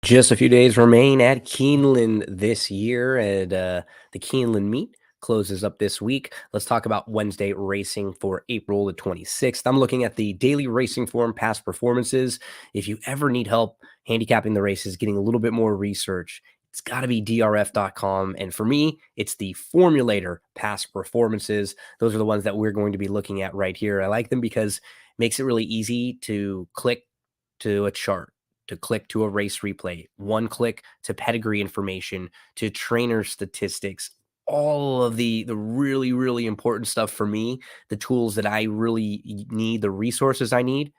Just a few days remain at Keeneland this year, and the Keeneland meet closes up this week. Let's talk about Wednesday racing for April the 26th. I'm looking at the daily racing form past performances. If you ever need help handicapping the races, getting a little bit more research, it's got to be drf.com. And for me, it's the formulator past performances. Those are the ones that we're going to be looking at right here. I like them because it makes it really easy to click to a chart, to click to a race replay, one click to pedigree information, to trainer statistics, all of the really, really important stuff for me, the tools that I really need, the resources I need,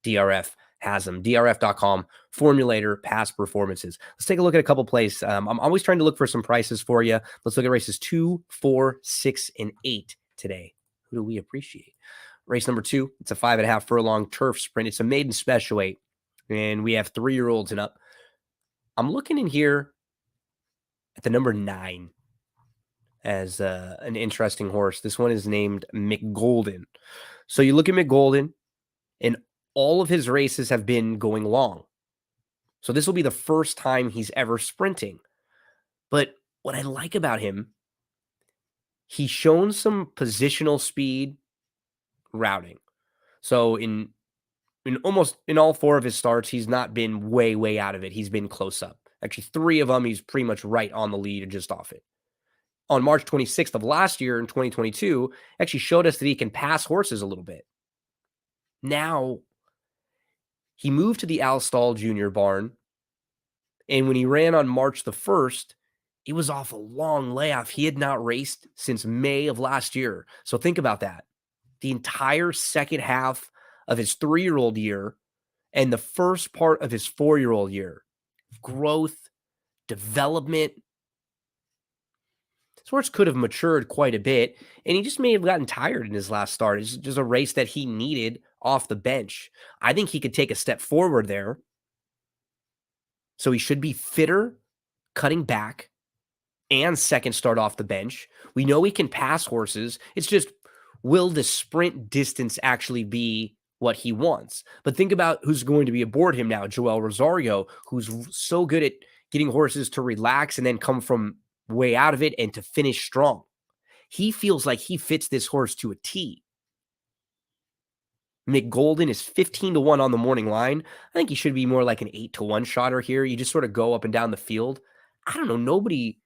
DRF has them. DRF.com, formulator, past performances. Let's take a look at a couple plays. I'm always trying to look for some prices for you. Let's look at races 2, 4, 6, and 8 today. Who do we appreciate? Race number 2, it's a 5.5 furlong turf sprint. It's a maiden special weight, and we have 3-year-olds and up. I'm looking in here at the number 9 as an interesting horse. This one is named McGolden. So you look at McGolden, and all of his races have been going long. So this will be the first time he's ever sprinting. But what I like about him, he's shown some positional speed routing. So in almost in all 4 of his starts, he's not been way out of it. He's been close up. Actually, 3 of them, he's pretty much right on the lead or just off it. On March 26th of last year in 2022, actually showed us that he can pass horses a little bit. Now, he moved to the Al Stall Jr. barn, and when he ran on March the 1st, it was off a long layoff. He had not raced since May of last year. So think about that. The entire second half of his 3-year-old year and the first part of his 4-year-old year. Growth, development. This horse could have matured quite a bit, and he just may have gotten tired in his last start. It's just a race that he needed off the bench. I think he could take a step forward there. So he should be fitter, cutting back, and second start off the bench. We know he can pass horses. It's just, will the sprint distance actually be what he wants? But think about who's going to be aboard him now. Joel Rosario, who's so good at getting horses to relax and then come from way out of it and to finish strong. He feels like he fits this horse to a T. McGolden is 15-1 on the morning line. I think he should be more like an 8-1 shotter here. You just sort of go up and down the field. I don't know. Nobody,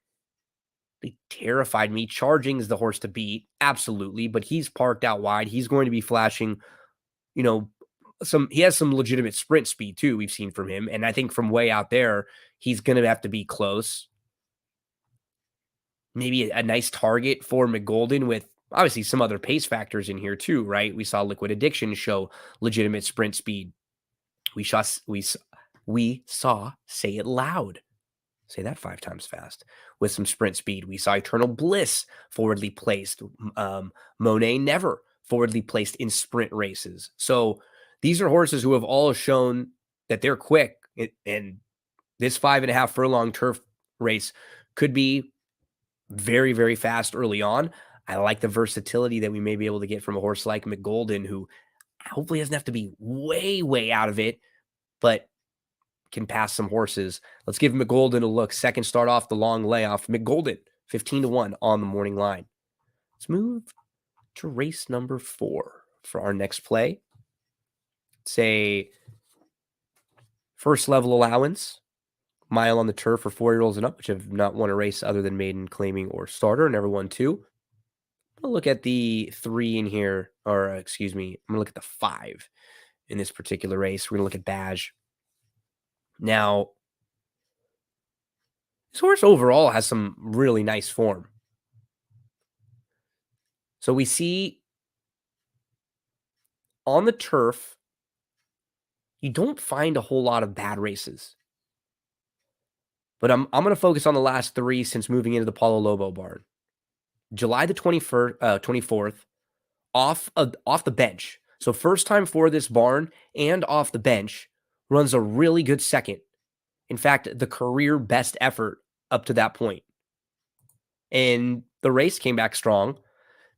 they terrified me. Charging is the horse to beat. Absolutely. But he's parked out wide. He's going to be flashing, he has some legitimate sprint speed too. We've seen from him. And I think from way out there, he's going to have to be close. Maybe a nice target for McGolden with obviously some other pace factors in here too, right? We saw Liquid Addiction show legitimate sprint speed. We saw, say it loud. Say that 5 times fast with some sprint speed. We saw Eternal Bliss forwardly placed. Monet Never forwardly placed in sprint races. So these are horses who have all shown that they're quick. And this 5.5 furlong turf race could be very fast early on. I like the versatility that we may be able to get from a horse like McGolden, who hopefully doesn't have to be way out of it, but can pass some horses. Let's give McGolden a look. Second start off the long layoff. McGolden, 15-1 on the morning line. Let's move to race number 4 for our next play. It's a first level allowance, mile on the turf for 4-year-olds and up, which have not won a race other than maiden, claiming, or starter, never won 2. I'll look at the 3 in here, or excuse me, I'm going to look at the 5 in this particular race. We're going to look at Badge. Now, this horse overall has some really nice form. So we see on the turf, you don't find a whole lot of bad races. But I'm going to focus on the last 3 since moving into the Paulo Lobo barn. July the 24th, off the bench. So first time for this barn and off the bench, runs a really good second. In fact, the career best effort up to that point. And the race came back strong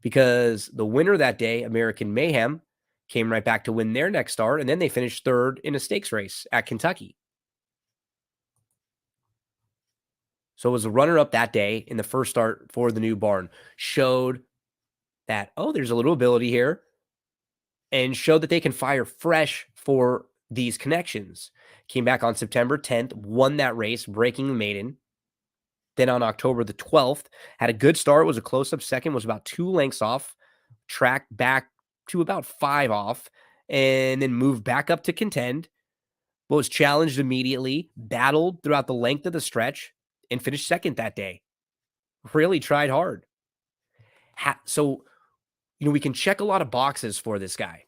because the winner that day, American Mayhem, came right back to win their next start, and then they finished 3rd in a stakes race at Kentucky. So it was a runner-up that day in the first start for the new barn. Showed that, oh, there's a little ability here, and showed that they can fire fresh for these connections. Came back on September 10th, won that race, breaking the maiden. Then on October the 12th, had a good start, was a close-up second, was about 2 lengths off, tracked back to about 5 off, and then moved back up to contend, but was challenged immediately, battled throughout the length of the stretch, and finished second that day. Really tried hard. So, we can check a lot of boxes for this guy.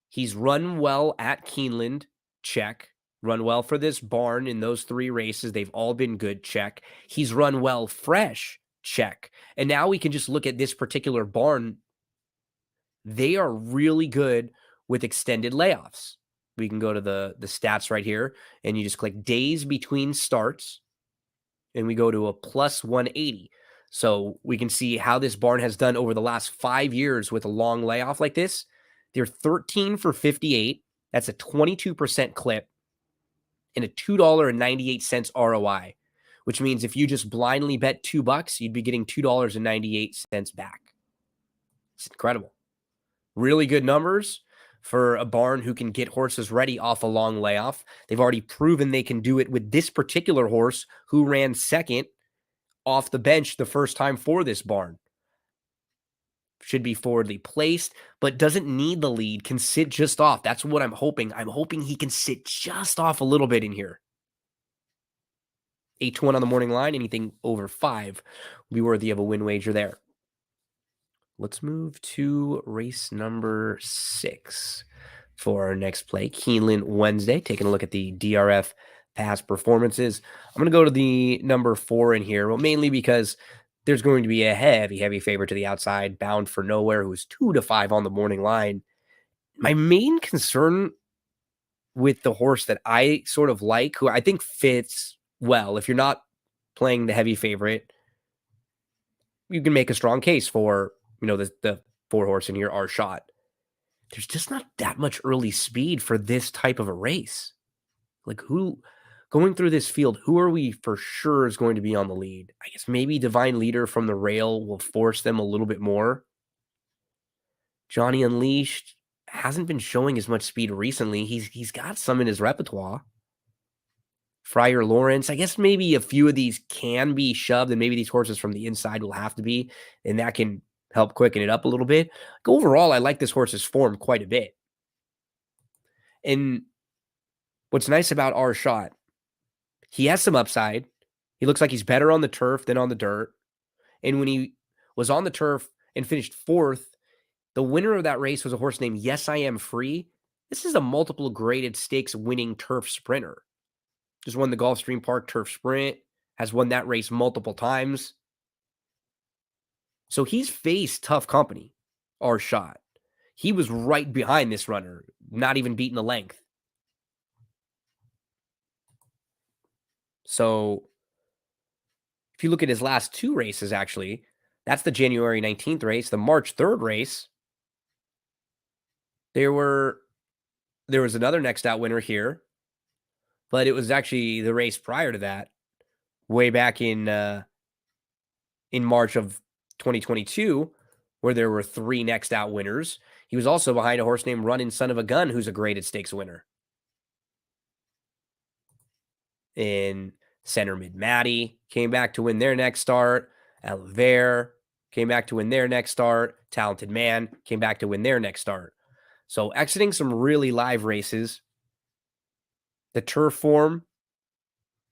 He's run well at Keeneland, check. Run well for this barn in those 3 races. They've all been good, check. He's run well fresh, check. And now we can just look at this particular barn. They are really good with extended layoffs. We can go to the stats right here, and you just click days between starts, and we go to a plus 180. So we can see how this barn has done over the last 5 years with a long layoff like this. They're 13 for 58. That's a 22% clip and a $2.98 ROI, which means if you just blindly bet $2, you'd be getting $2.98 back. It's incredible. Really good numbers for a barn who can get horses ready off a long layoff. They've already proven they can do it with this particular horse who ran second off the bench the first time for this barn. Should be forwardly placed, but doesn't need the lead, can sit just off. That's what I'm hoping. I'm hoping he can sit just off a little bit in here. 8-1 on the morning line. Anything over 5 will be worthy of a win wager there. Let's move to race number 6 for our next play. Keeneland Wednesday. Taking a look at the DRF past performances. I'm going to go to the number 4 in here, well, mainly because there's going to be a heavy favorite to the outside, Bound for Nowhere, who's 2-5 on the morning line. My main concern with the horse that I sort of like, who I think fits well, if you're not playing the heavy favorite, you can make a strong case for, the 4 horse in here, Our Shot. There's just not that much early speed for this type of a race. Like, going through this field, who are we for sure is going to be on the lead? I guess maybe Divine Leader from the rail will force them a little bit more. Johnny Unleashed hasn't been showing as much speed recently. He's got some in his repertoire. Friar Lawrence, I guess maybe a few of these can be shoved, and maybe these horses from the inside will have to be, and that can help quicken it up a little bit. Overall, I like this horse's form quite a bit. And what's nice about Our Shot, he has some upside. He looks like he's better on the turf than on the dirt. And when he was on the turf and finished 4th, the winner of that race was a horse named Yes I Am Free. This is a multiple graded stakes winning turf sprinter. Just won the Gulfstream Park Turf Sprint, has won that race multiple times. So he's faced tough company, Our Shot. He was right behind this runner, not even beating the length. So if you look at his last 2 races, actually, that's the January 19th race, the March 3rd race. There was another next out winner here, but it was actually the race prior to that, way back in March of 2022, where there were 3 next out winners. He was also behind a horse named Runnin' Son of a Gun, who's a graded stakes winner. In Center Mid Maddie came back to win their next start. Alaver came back to win their next start. Talented Man came back to win their next start. So exiting some really live races. The turf form,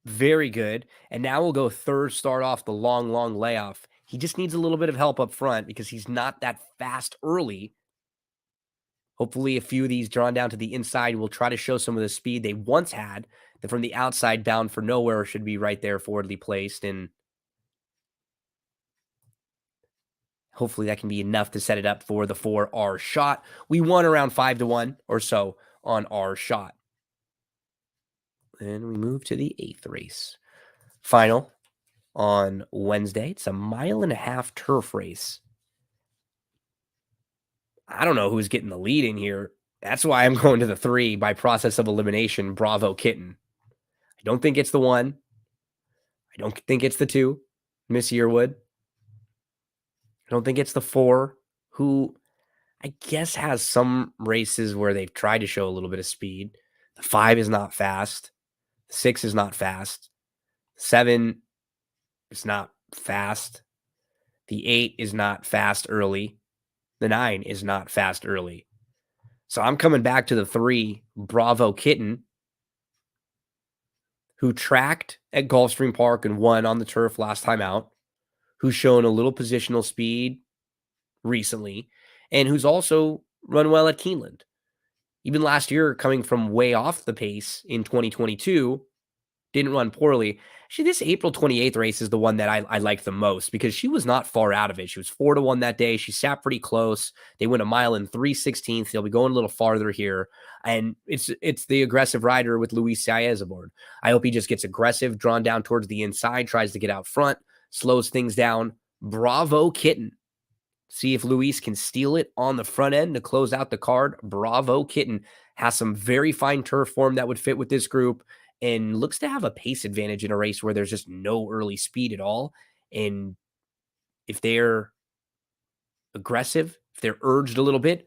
very good. And now we'll go 3rd start off the long layoff. He just needs a little bit of help up front because he's not that fast early. Hopefully a few of these drawn down to the inside will try to show some of the speed they once had. That from the outside, Bound for Nowhere should be right there forwardly placed. And hopefully that can be enough to set it up for the 4 Our Shot. We won around 5-1 or so on Our Shot. And we move to the 8th race. Final on Wednesday. It's a 1.5-mile turf race. I don't know who's getting the lead in here. That's why I'm going to the 3 by process of elimination, Bravo Kitten. I don't think it's the 1. I don't think it's the 2, Miss Yearwood. I don't think it's the 4, who I guess has some races where they've tried to show a little bit of speed. The 5 is not fast. The 6 is not fast. 7 is not fast. The 8 is not fast early. The 9 is not fast early. So I'm coming back to the 3, Bravo Kitten, who tracked at Gulfstream Park and won on the turf last time out, who's shown a little positional speed recently, and who's also run well at Keeneland. Even last year, coming from way off the pace in 2022, didn't run poorly. Actually, this April 28th race is the one that I like the most because she was not far out of it. She was 4-1 that day. She sat pretty close. They went a mile in 3/16. They'll be going a little farther here. And it's the aggressive rider with Luis Saez aboard. I hope he just gets aggressive, drawn down towards the inside, tries to get out front, slows things down. Bravo Kitten. See if Luis can steal it on the front end to close out the card. Bravo Kitten has some very fine turf form that would fit with this group and looks to have a pace advantage in a race where there's just no early speed at all. And if they're aggressive, if they're urged a little bit,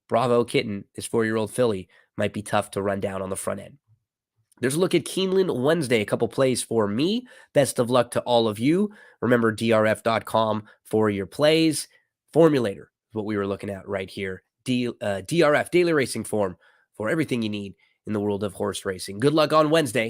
Bravo Kitten, this 4-year-old filly, might be tough to run down on the front end. There's a look at Keeneland Wednesday, a couple plays for me. Best of luck to all of you. Remember drf.com for your plays. Formulator is what we were looking at right here. DRF, Daily Racing Form, for everything you need in the world of horse racing. Good luck on Wednesday.